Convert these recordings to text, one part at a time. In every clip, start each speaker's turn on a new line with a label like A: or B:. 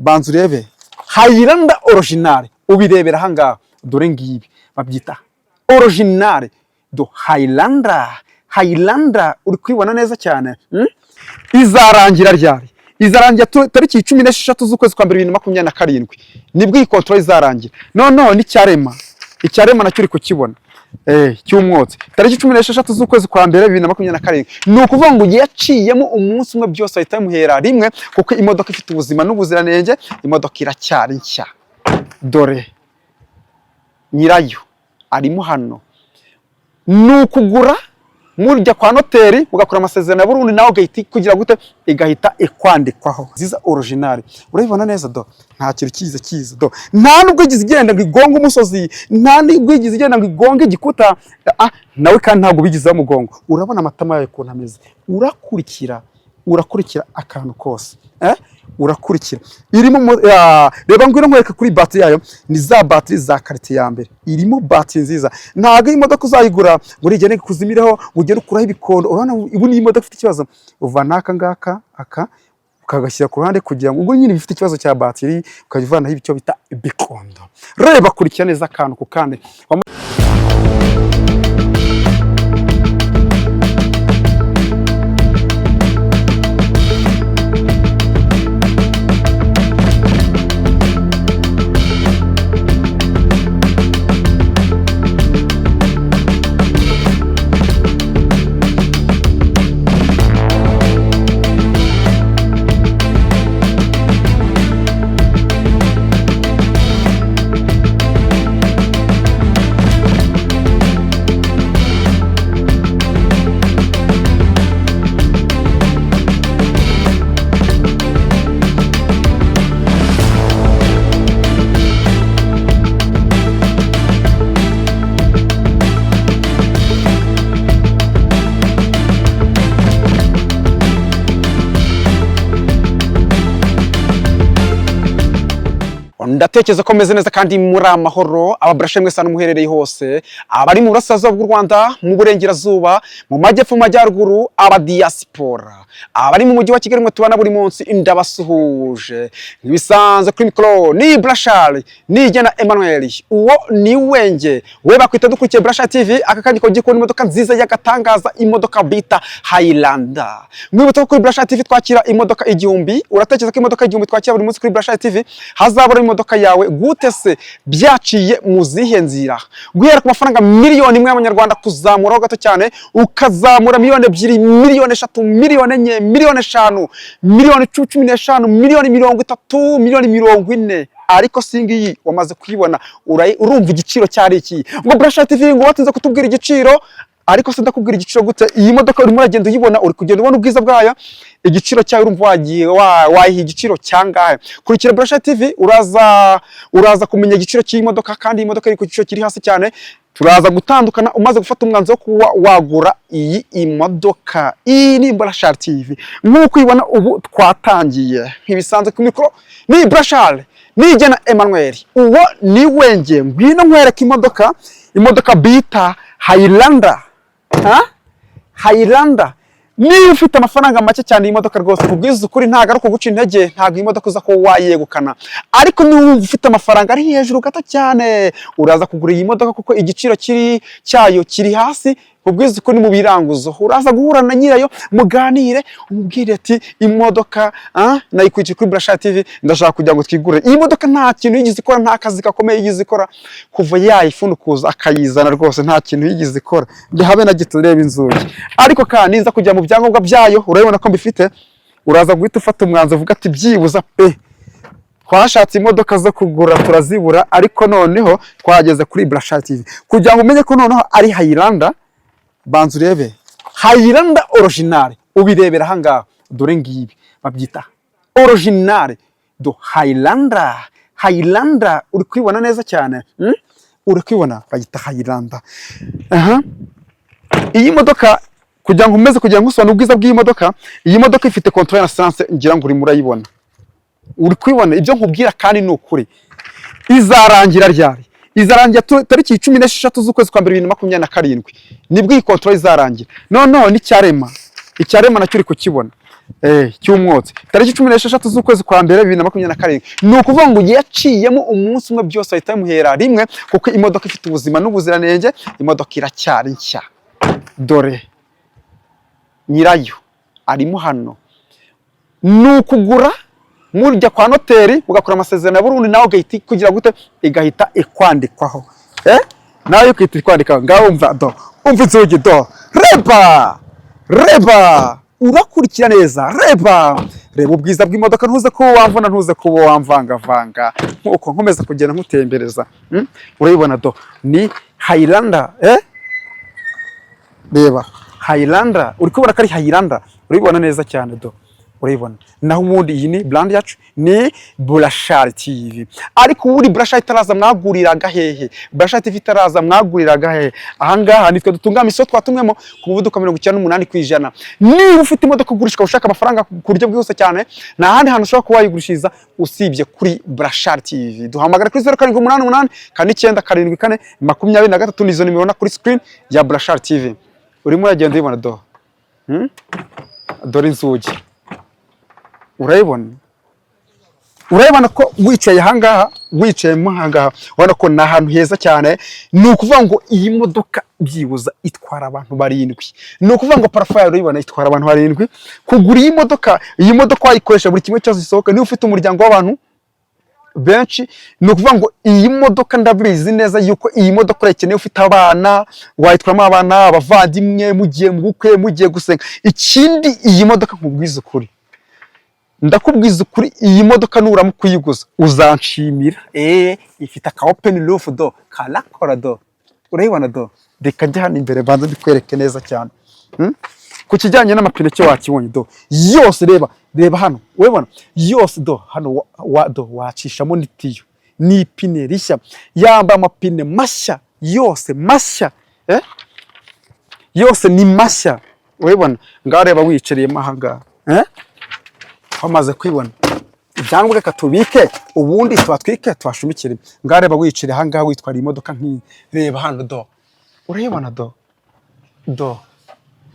A: banza urebe Highlander original ubirebera ahangaha dore ngibi babyita original do Highlander uri kwibona neza cyane izarangira ryari izarangira tariki 16 z'ukwezi kwa 2027 nibwo iyi control izarangira noneho n'icyarema nacyo uri kukibona cy'umwotsi tariki 16 z'ukwezi kwa 2027 ni ukuvuga ngo yaciyemo umunsi umwe byose ahita bimuhera rimwe kuko imodoka ifite ubuzima n'ubuziranenge imodoka iracyari nshya dore nyirayo arimo hano nukugura murya kwa noteri ugakora amasezerano ya Burundi nawe gahita kugira gute igahita ikwandikwaho ziza original urabibona neza do nta kintu kiza do nta nubwo igize igenda ngo igonga umusozi nta nubwo igize igenda ngo igonge igikuta nawe kandi ntabwo bigize mugongo urabona amatama yawe ko ntameze urakurikira akantu kose urakurikira irimo reba ngwino nkwereka kuri battery yayo ni za battery za qualité ya mbere irimo battery nziza ntago imodoka uzayigura ngo rigene kuzimireho ugere ukuraho ibikondo urabona ibu ni imodoka ifite ikibazo uvana ngaka ukagashyira ku ruhande kugira ngo ubwo nyine bifite ikibazo cya battery ukavanaho ibicyo bita ibikondo reba kurikira neza akantu ku kandi ndatekereza ko meze neza kandi muri amahoro ababrashe mwese n'umuherereye hose abari mu burasirazuba bw'u Rwanda mu burengerazuba mu majyepfo mu majyaruguru aba diaspora abari mu mujyi wa Kigali mwe tubana buri munsi ndabasuhuje ntibisanze kuri micro ni Brashari nigena Emmanuel uwo ni wenge we bakwita dukurikiye Brashari TV akakandi ko gikora imodoka nziza y'agatangaza imodoka bita Highlander mwibutse ko kuri Brashari TV twakira imodoka igihumbi uratekereza ko imodoka igihumbi twakira buri munsi kuri Brashari TV hazabura imodoka yawe gute se byaciye mu zihe nzira guhera ku mafaranga miliyoni imwe y'amanyarwanda kuzamuraho gato cyane ukazamura miliyoni 2 miliyoni 3 miliyoni 4 miliyoni 5 miliyoni 15 miliyoni 30 miliyoni 40 ariko singiyi wamaze kuyibona urumva igiciro cyari iki ngo Brashari TV ngo watinze kutubwira igiciro ariko se ndakubwira igiciro gute iyi modoka urimo uragenda uyibona uri kugenda ubona ubwiza bwayo igiciro cyayo urumva wagiye wayiha igiciro cyangahe kurikira Brashari TV uraza kumenya igiciro cy'iyi modoka kandi iyi modoka iri ku giciro kiri hasi cyane turaza gutandukana umaze gufata umwanzuro wo kuba wagura iyi imodoka iyi ni Brashari TV nk'uko uyibona ubu twatangiye nkibisanzwe ku mikoro ni Brashari nigena Emmanuel uwo ni wenge ngwino nkwereka imodoka bita Highlander niba ufite amafaranga make cyane iyi modoka rwose kubwiza ukuri ntago ari kuguca intege ntago iyi modoka uza ko wayegukana ariko niba ufite amafaranga ari hejuru gato cyane uraza kugura iyi modoka kuko igiciro cyayo kiri hasi kubwiza ukuri mu biranguzo uraza guhura na nyirayo muganire umubwire ati imodoka nayikwikiye kuri Brashari TV ndashaka kugira ngo twigure iyi modoka nta kintu yigize ikora nta kazi gakomeye yigize ikora kuva yayifundukuza akayizana rwose nta kintu yigize ikora habe na gito reba inzugi ariko kandi niza kujya mu byangombwa byayo urabibona ko mbifite uraza guhita ufata umwanzuro uvuga ati byibuza pe twashatse imodoka zo kugura turazibura ariko noneho twageze kuri Brashari TV kugira ngo umenye ko noneho ari Highlander banza urebe Highlander original ubirebera ahangaha dore ngibi babyita original do Highlander uri kwibona neza cyane uri kwibona bayita Highlander iyi modoka kugira ngo umeze kugira ngo usobanure ubwiza bw'iyi modoka iyi modoka ifite control na essence ngira ngo uri murayibona uri kwibona ibyo nkubwira kandi ni ukuri izarangira ryari izarangira tariki 16 z'ukwezi kwa 2027 nibwo iyi control izarangira noneho n'icyarema nacyo uri kukibona cy'umwotsi tariki 16 z'ukwezi kwa mbere 2027 ni ukuvuga ngo yaciyemo umunsi umwe byose ahita bimuhera rimwe kuko imodoka ifite ubuzima n'ubuziranenge imodoka iracyari nshya dore nyirayo arimo hano nukugura murya kwa noteri ugakora amasezerano ya Burundi nawe ugahita kugira gute igahita ikwandikwaho nawe ukita ikwandika ngaho umva inzugi reba urakurikira neza reba ubwiza bw'imodoka ntuze ko wamvuna ntuze ko wamvanga nkuko nkomeza kugenda nkutembereza urayibona ni Highlander reba Highlander uri kubona ko ari Highlander urayibona neza cyane urayibona naho ubundi iyi ni brand yacu ni Burchard TV ariko ubundi Burchard itaraza mwaguriraga hehe Burchard TV itaraza mwaguriraga hehe ahangaha nitwe dutunga miso twatumwemo ku buvuduka 98% niba ufite imodoka ugurishika ushaka amafaranga ku buryo bwihuse cyane na handi hantu ushobora kuba wayigurishiriza usibye kuri Burchard TV duhamagara kuri 0788 974 23 nizo nimero kuri screen ya Burchard TV urimo uragenda ubibona dore inzugi urayibona ko wicaye ahangaha wicayemo ahangaha ubona ko ni ahantu heza cyane ni ukuvuga ngo iyi modoka byibuza itwara abantu 7 ni ukuvuga ngo parafaya urayibona itwara abantu 7 kugura iyi modoka wayikoresha buri kimwe cyose gisohoka niba ufite umuryango w'abantu benshi ni ukuvuga ngo iyi modoka ndabizi neza yuko iyi modoka urakeneye ufite abana wayitwaramo abana abavandimwe mugiye mu bukwe mugiye gusenga ikindi iyi modoka nkubwiza ukuri ndakubwiza ukuri iyi modoka nuramu kuyiguza uzanshimira ifite aka open roof karakora urayibona reka njye hano imbere banza ndikwereke neza cyane ku kijyanye n'amapine cyo wakibonye yose reba hano urabona yose hano wacishamo nitiyo ni ipine rishya yamba amapine mashya yose mashya yose ni mashya urabona ngaho reba wicereyemo ahangaha wamaze kwibona ibyangombwa reka tubike ubundi twatwike twashumikire ngaho reba wicire ahangaha witwara imodoka nk'iyi reba hano urayibona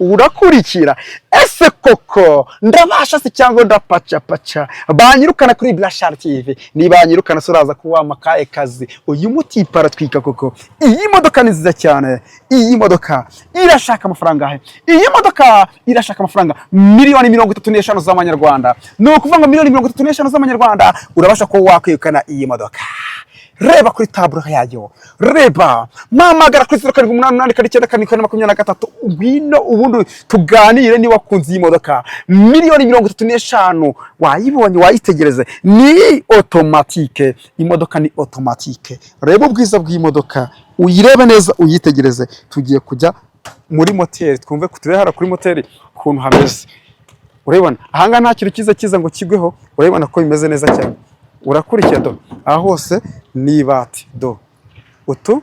A: urakurikira ese koko ndabasha se cyangwa ndapaca banyirukana kuri Burchard TV ni banyirukana suraza kuwa makaye kazi uyu mutipara twika koko iyi modoka ni nziza cyane iyi modoka irashaka amafaranga iyi modoka irashaka amafaranga miliyoni 35 z'amanyarwanda no kuvuga ngo miliyoni 35 z'amanyarwanda urabasha ko wakwikana iyi modoka reba kuri taburo yayo reba mamagara kuri 0788 ngwino ubundi tuganire ni wakunze iyi modoka miliyoni 35 wayibonye wayitegereze ni automatique imodoka ni automatique reba ubwiza bw'imodoka uyirebe neza uyitegereze tugiye kujya muri moteri twumve kuturehara kuri moteri kuntu hameze urabona ahanga nta kintu kiza ngo kigweho urabona ko bimeze neza cyane urakurikira aha hose ni bati utu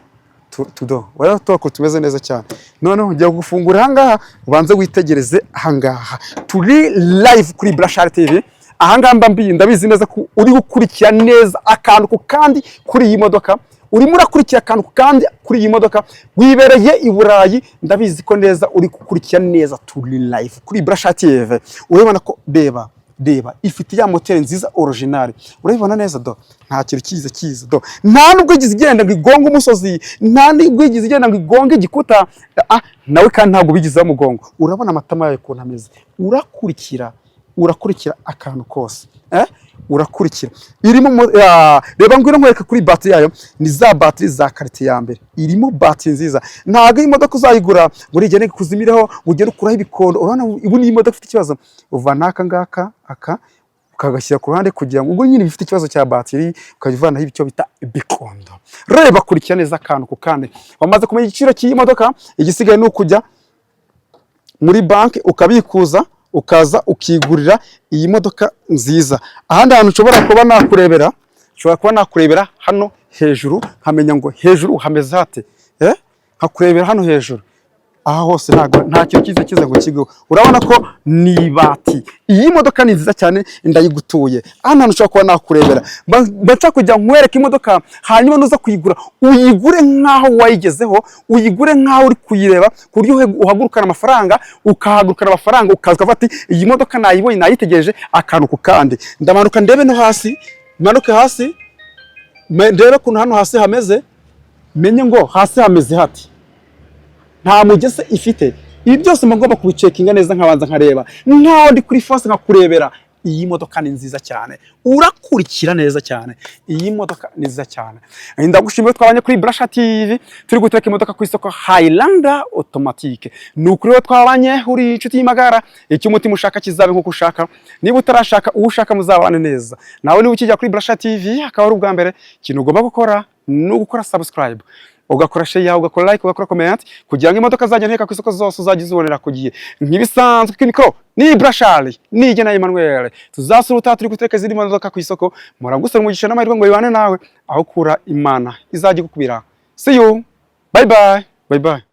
A: wala toko tumeze neza cyane noneho ugiye gufungura ahangaha ubanze witegereze ahangaha turi live kuri Burchard TV ahangaha ndabizi neza ko uri gukurikira neza akantu kandi kuri iyi modoka urimo urakurikira akantu kandi kuri iyi modoka wibereye i Burayi ndabizi ko neza uri gukurikira neza turi live kuri Burchard TV urabona ko reba ifite ya moteri nziza original urayibona neza nta kintu kiza nta nubwo igize igenda ngo igonge umusozi nta nubwo igize igenda ngo igonge igikuta nawe kandi ntabwo bigize mugongo urabona amatama yayo ko ntameze urakurikira akantu kose urakurikira irimo reba ngwino nkwereka kuri battery yayo ni za battery za quality ya mbere irimo battery nziza ntago imodoka uzayigura muri igene kuzimireho ugende ukuraho ibikondo urabona ibu ni imodoka ifite ikibazo uvana ngaka ukagashyira ku ruhande kugira ngo ubwo nyine bifite ikibazo cya battery ukavanaho ibicyo bita ibikondo reba kurikira neza akantu ku kandi wamaze kumenya igiciro cy'iyi modoka igisigaye ni ukujya muri banki ukabikuza ukaza ukigurira iyi modoka nziza ahandi hantu ushobora kuba nakurebera hano hejuru nkamenya ngo hejuru hameze hate nkakurebera hano hejuru aha hose nta kintu kiza ngo kigo. Urabona ko ni ibati. Iyi modoka ni nziza cyane ndayigutuye. Hano nshaka kuba nakurebera. Baca kujya nkwereka imodoka hanyuma nuza kuyigura uyigure nkaho wayigezeho, uyigure nkaho uri kuyireba ku buryo uhagurukana amafaranga, ukahagurukana amafaranga ukaza ati iyi modoka nayibonye nayitegereje akantu ku kandi. Ndamanuka ndebe no hasi, manuke hasi, ndebe kuntu hano hasi hameze, menye ngo hasi hameze hati. Nta mugese ifite. Ibi byose ngomba kubicekinga neza nkabanza nkareba nkaho ndi kuri fast nkakurebera. Iyi modoka ni nziza cyane, urakurikira neza cyane. Iyi modoka ni nziza cyane. Ndagushimiye twabanye kuri Brasha TV, turi guteka imodoka ku isoko Highlander automatique. Nukuri we twabanye uri inshuti y'imagara, icyo umutima ushaka kizabe nkuko ushaka. Niba utarashaka uwo ushaka muzabane neza. Nawe niba ukijya kuri Brasha TV akaba ari ubwa mbere, ikintu ugomba gukora no gukora subscribe, ugakora share, ugakora like, ugakora comment kugira ngo imodoka zajya nteka ku isoko zose uzajya uzibonera ku gihe. Nkibisanzwe k'imikro ni Brashali nije na Emmanuel, tuzasuruta turi guteka izindi modoka ku isoko. Muragusaba umugisha n'amahirwe ngo yibane nawe aho kura Imana izajya gukubira. See you, bye bye, bye bye.